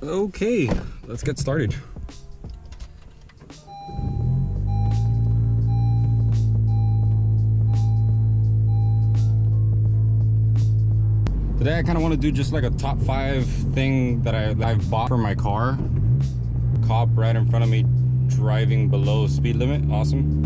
Okay, let's get started. Today I kind of want to do just like a top 5 thing that I've bought for my car. Cop right in front of me driving below speed limit. Awesome.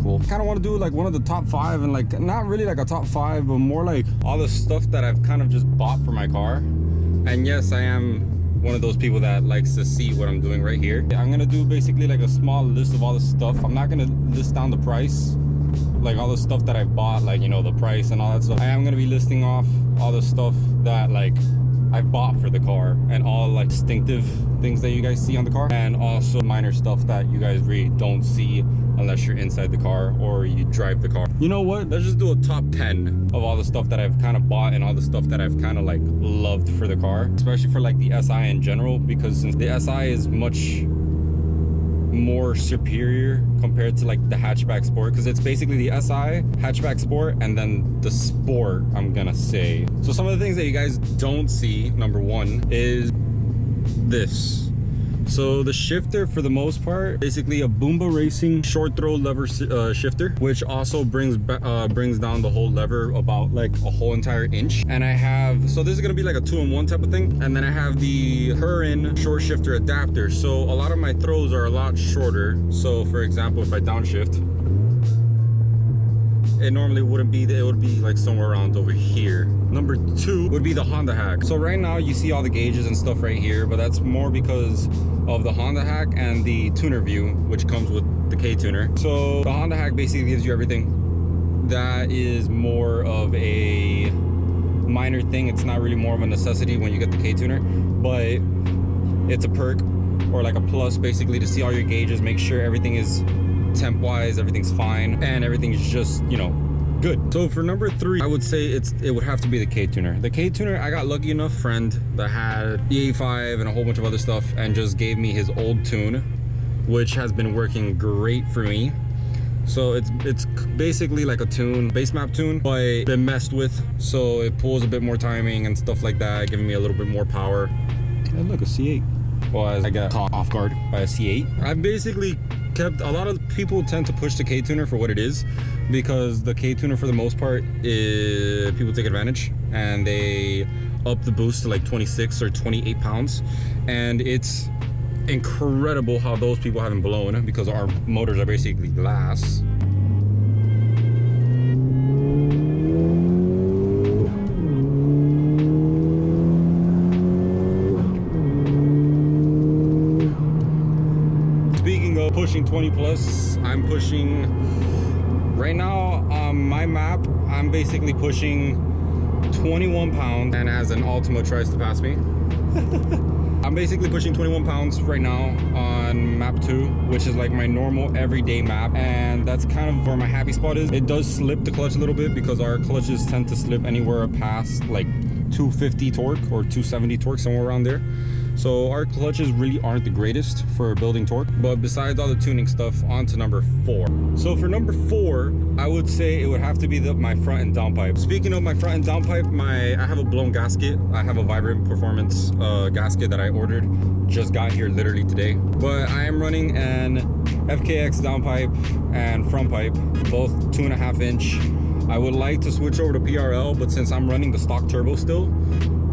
Cool. Kind of want to do like one of the top 5 and like not really like a top 5, but more like all the stuff that I've kind of just bought for my car. And yes, I am one of those people that likes to see what I'm doing right here. I'm gonna do basically like a small list of all the stuff. I'm not gonna list down the price, like all the stuff that I bought, like, you know, the price and all that stuff. I am gonna be listing off all the stuff that like I bought for the car, and all like distinctive things that you guys see on the car, and also minor stuff that you guys really don't see unless you're inside the car or you drive the car. You know what? Let's just do a top 10 of all the stuff that I've kind of bought and all the stuff that I've kind of like loved for the car, especially for like the SI in general, because since the SI is much more superior compared to like the hatchback sport, because it's basically the SI, hatchback sport, and then the sport, I'm gonna say. So some of the things that you guys don't see, number 1 is this. So the shifter, for the most part, basically a Boomba Racing short throw lever shifter, which also brings down the whole lever about like a whole entire inch. And I have, so this is gonna be like a 2-in-1 type of thing. And then I have the Hurin short shifter adapter. So a lot of my throws are a lot shorter. So for example, if I downshift, it normally wouldn't be, it would be like somewhere around over here. Number 2 would be the Honda hack. So right now you see all the gauges and stuff right here, but that's more because of the Honda hack and the tuner view, which comes with the K tuner. So the Honda hack basically gives you everything. That is more of a minor thing. It's not really more of a necessity when you get the K tuner, but it's a perk or like a plus basically to see all your gauges, make sure everything is temp wise, everything's fine, and everything's just, you know, good. So for number 3, I would say it would have to be the K tuner. The K tuner, I got lucky enough friend that had the A5 and a whole bunch of other stuff and just gave me his old tune, which has been working great for me. So it's basically like a tune, base map tune, but been messed with, so it pulls a bit more timing and stuff like that, giving me a little bit more power. And look, a C8. Well, I got caught off guard by a C8. I basically kept, a lot of people tend to push the K tuner for what it is, because the K tuner for the most part is, people take advantage and they up the boost to like 26 or 28 pounds, and it's incredible how those people haven't blown, because our motors are basically glass. Pushing 20 plus, I'm pushing right now on my map, I'm basically pushing 21 pounds, and as an Ultima tries to pass me I'm basically pushing 21 pounds right now on map 2, which is like my normal everyday map, and that's kind of where my happy spot is. It does slip the clutch a little bit because our clutches tend to slip anywhere past like 250 torque or 270 torque, somewhere around there. So our clutches really aren't the greatest for building torque. But besides all the tuning stuff, on to number 4. So for number 4, I would say it would have to be my front and downpipe. Speaking of my front and downpipe, I have a blown gasket. I have a Vibrant Performance gasket that I ordered, just got here literally today. But I am running an FKX downpipe and front pipe, both 2.5 inch. I would like to switch over to PRL, but since I'm running the stock turbo still,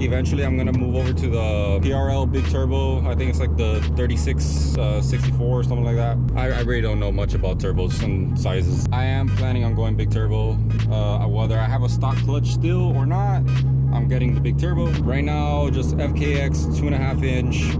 eventually I'm gonna move over to the PRL big turbo. I think it's like the 3664 or something like that. I really don't know much about turbos and sizes. I am planning on going big turbo. Whether I have a stock clutch still or not, I'm getting the big turbo. Right now, just FKX 2.5 inch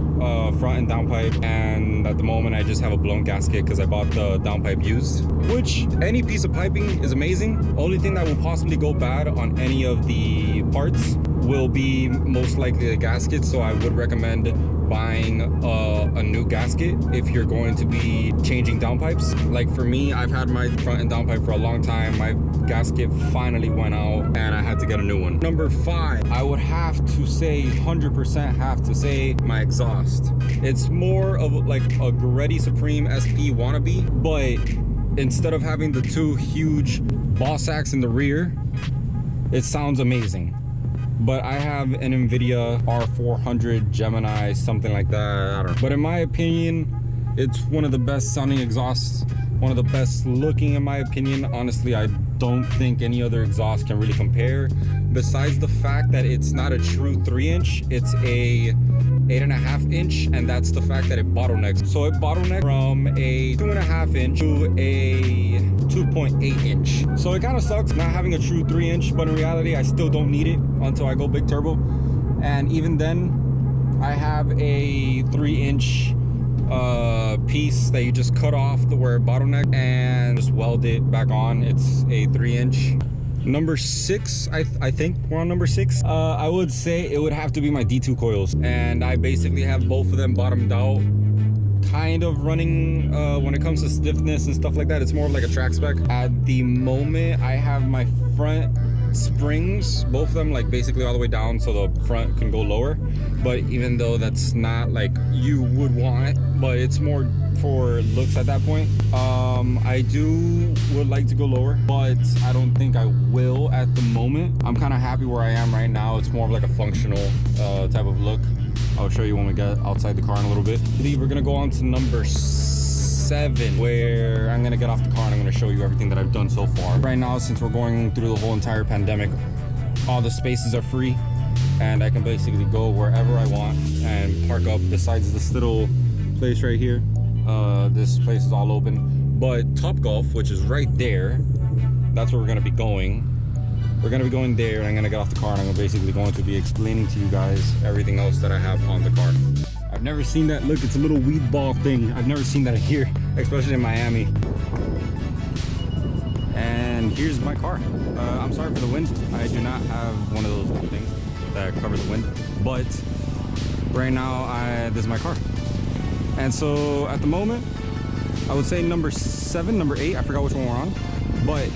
front and downpipe, and at the moment I just have a blown gasket because I bought the downpipe used, which any piece of piping is amazing. Only thing that will possibly go bad on any of the parts will be most likely the gasket, so I would recommend buying a new gasket if you're going to be changing downpipes. Like for me, I've had my front and downpipe for a long time. My gasket finally went out and I had to get a new one. Number 5, I would have to say 100% have to say my exhaust. It's more of like a Goretti Supreme SP wannabe, but instead of having the 2 huge ball sacks in the rear, it sounds amazing. but I have an NVIDIA R400 Gemini, something like that. I don't know. But in my opinion, it's one of the best sounding exhausts, one of the best looking in my opinion. Honestly, I don't think any other exhaust can really compare, besides the fact that it's not a true 3-inch, it's a 8.5-inch, and that's the fact that it bottlenecks. So it bottlenecked from a 2.5-inch to a 2.8-inch. So it kind of sucks not having a true 3-inch, but in reality, I still don't need it until I go big turbo. And even then, I have a 3-inch piece that you just cut off where it bottleneck and just weld it back on. It's a 3-inch. Number 6, I think we're on number 6. I would say it would have to be my D2 coils, and I basically have both of them bottomed out, kind of running. When it comes to stiffness and stuff like that, it's more of like a track spec. At the moment, I have my front springs, both of them, like basically all the way down so the front can go lower. But even though that's not like you would want, but it's more for looks at that point. I would like to go lower, but I don't think I will at the moment. I'm kind of happy where I am right now. It's more of like a functional type of look. I'll show you when we get outside the car in a little bit. We're gonna go on to number 7, where I'm gonna get off the car and I'm gonna show you everything that I've done so far. Right now, since we're going through the whole entire pandemic, all the spaces are free and I can basically go wherever I want and park up. Besides this little place right here, this place is all open. But Topgolf, which is right there, that's where we're gonna be going. We're gonna be going there, and I'm gonna get off the car and I'm basically going to be explaining to you guys everything else that I have on the car. I've never seen that. Look, it's a little weed ball thing. I've never seen that here, especially in Miami. And here's my car. I'm sorry for the wind. I do not have one of those little things that cover the wind, but right now this is my car. And so at the moment, I would say number 7, number 8, I forgot which one we're on, but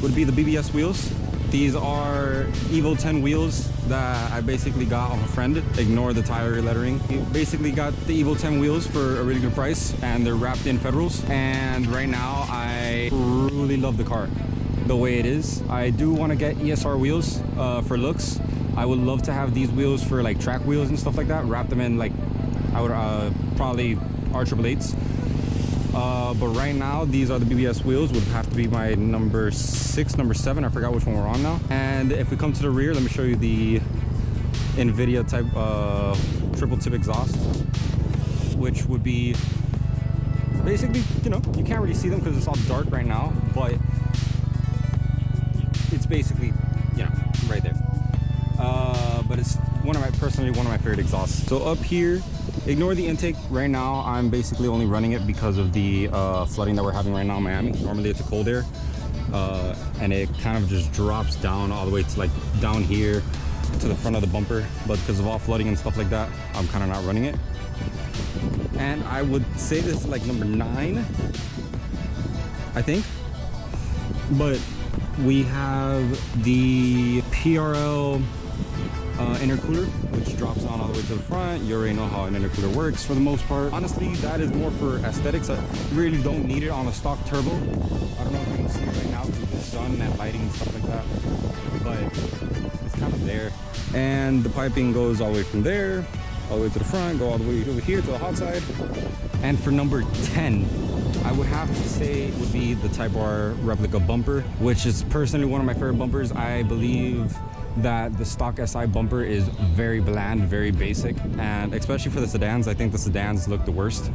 would be the BBS wheels. These are Evo 10 wheels that I basically got off a friend. Ignore the tire lettering. Basically got the Evo 10 wheels for a really good price, and they're wrapped in Federals. And right now, I really love the car the way it is. I do want to get ESR wheels for looks. I would love to have these wheels for like track wheels and stuff like that. Wrap them in like, I would probably R888s. But right now, these are the BBS wheels. Would have to be my number 6, number 7. I forgot which one we're on now. And if we come to the rear, let me show you the NVIDIA type triple tip exhaust, which would be basically, you know, you can't really see them because it's all dark right now, but it's basically, you know, right there. But it's personally one of my favorite exhausts. So up here, ignore the intake. Right now, I'm basically only running it because of the flooding that we're having right now in Miami. Normally it's a cold air, and it kind of just drops down all the way to like down here to the front of the bumper. But because of all flooding and stuff like that, I'm kind of not running it. And I would say this is like number 9, I think. But we have the PRL intercooler, which drops down all the way to the front. You already know how an intercooler works for the most part. Honestly, that is more for aesthetics. I really don't need it on a stock turbo. I don't know if you can see it right now because of the sun and lighting and stuff like that, but it's kind of there. And the piping goes all the way from there, all the way to the front, go all the way over here to the hot side. And for number 10, I would have to say it would be the Type R replica bumper, which is personally one of my favorite bumpers. I believe that the stock SI bumper is very bland, very basic, and especially for the sedans, I think the sedans look the worst.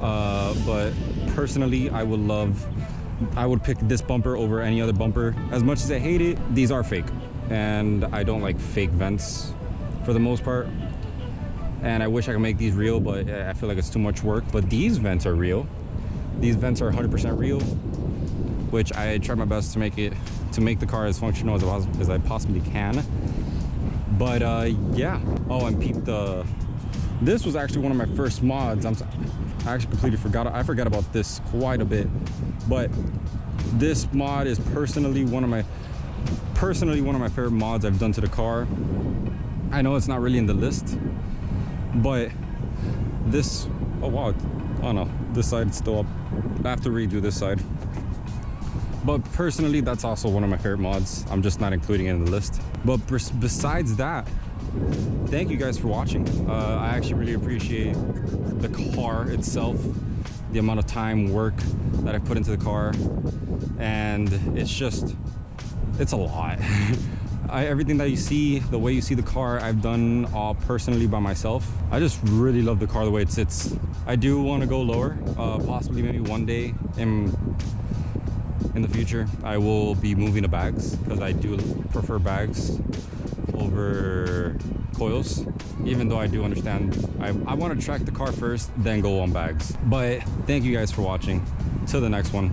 But personally, I would pick this bumper over any other bumper. As much as I hate it, these are fake, and I don't like fake vents for the most part. And I wish I could make these real, but I feel like it's too much work. But these vents are real. These vents are 100% real, which I try my best to make the car as functional as I possibly can. But yeah. Oh, and peep this was actually one of my first mods. I actually completely forgot. I forgot about this quite a bit. But this mod is personally one of my favorite mods I've done to the car. I know it's not really in the list, but this, oh wow, oh no, this side's still up. I have to redo this side. But personally, that's also one of my favorite mods. I'm just not including it in the list. But besides that, thank you guys for watching. I actually really appreciate the car itself, the amount of time, work that I've put into the car, and it's a lot. Everything that you see, the way you see the car, I've done all personally by myself. I just really love the car the way it sits. I do want to go lower, possibly maybe one day in the future I will be moving to bags, because I do prefer bags over coils, even though I do understand I want to track the car first, then go on bags. But thank you guys for watching. Till the next one.